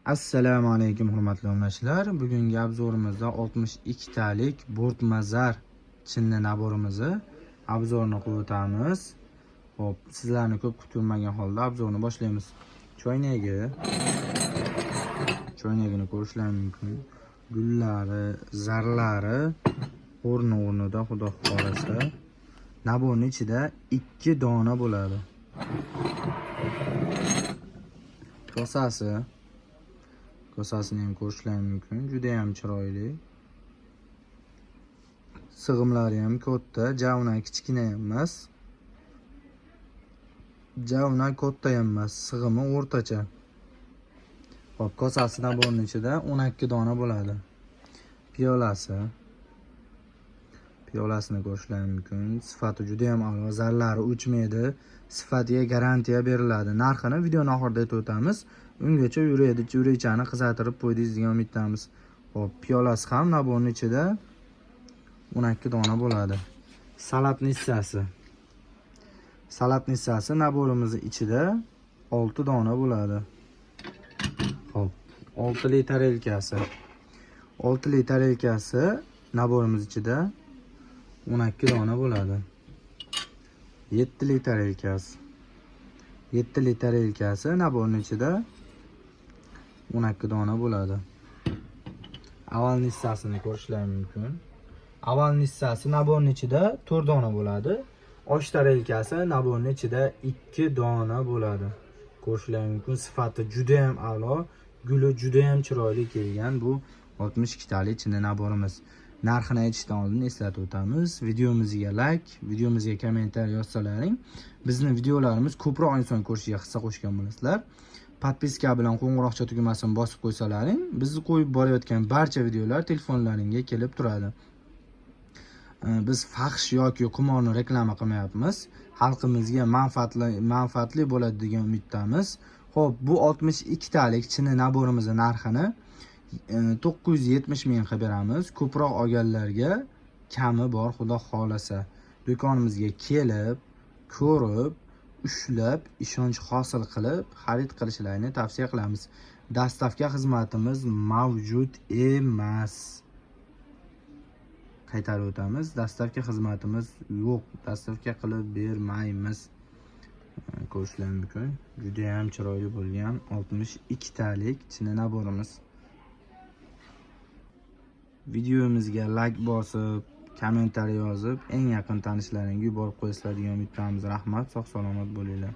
Assalomu alaykum hurmatli obunachilar. Bugungi obzorimizda 62 talik bo'rtmazar chinni naborimizni obzorini qilib o'tamiz. Xo'p, sizlarni ko'p kutilmagan holda obzorni boshlaymiz. Choynagini ko'rishlaring mumkin. Gullari, zarlari o'rni-o'rnida, xudo xolasa. Naborning ichida 2 dona bo'ladi. Kosasini ham ko'rishlaring mumkin. Juda ham chiroyli. Sig'imlari ham katta, javna kichkina emas. Javna katta emas, sig'imi o'rtacha. Xo'p, kosasi naborning ichida 12 dona bo'ladi. Piyolasini ko'rishlaring mumkin. Sifati juda ham a'lo, zarlari o'chmaydi. Sifatiga garantiya beriladi. Narxini videoning oxirida aytib o'tamiz. Ungacha yuraychani qizartirib qo'ydingiz degan umiddamiz. Xo'p, piyolasi ham naborning ichida 12 dona bo'ladi. Salat nissasi naborimizning ichida 6 dona bo'ladi. Xo'p, 6 litr elkasi. 6 litr elkasi naborimiz ichida 12 dona bo'ladi. 7 litr elkasi. 7 litr elkasi naborning ichida 12 dona bo'ladi. Avval nissasini ko'rishlaring mumkin. Avval nissasi naborning ichida 4 dona bo'ladi. Oshtar elkasi naborning ichida 2 dona bo'ladi. Ko'rishlaring mumkin. Sifati juda ham a'lo, guli juda ham chiroyli kelgan bu 62 talik chinni naborimiz. Narxini aytishdan oldin eslatib o'tamiz. Videomizga like, videomizga kommentariy yozsalaring, bizning videolarimiz ko'proq inson ko'rishiga hissa qo'shgan bo'lasizlar. Podpiska bilan qo'ng'iroqcha tugmasini bosib qo'ysalaring, bizni qo'yib borayotgan barcha videolar telefonlaringga kelib turadi. Biz faxsh yoki qimorni reklama qilmayapmiz. Xalqimizga manfaatli bo'ladi degan umiddamiz. Xo'p, bu 62 talik chinni naborimizning narxini 970 ming qilib beramiz. Ko'proq olganlarga kami bor, xudo xolasa. Do'konimizga kelib, ko'rib, ushlab, ishonch hosil qilib, xarid qilishlarini tavsiya qilamiz. Dastavka xizmatimiz mavjud emas. Qaytarib o'tamiz. Dastavka xizmatimiz yo'q. Dastavka qilib bermaymiz. Ko'rishlaring mumkin. Juda ham chiroyli bo'lgan 62 talik chinni naborimiz. Videomizga like bosib, kommentariy yozib, eng yaqin tanishlaringga yuborib qo'yasizlar degan umiddamiz. Rahmat, sog' salomat bo'linglar.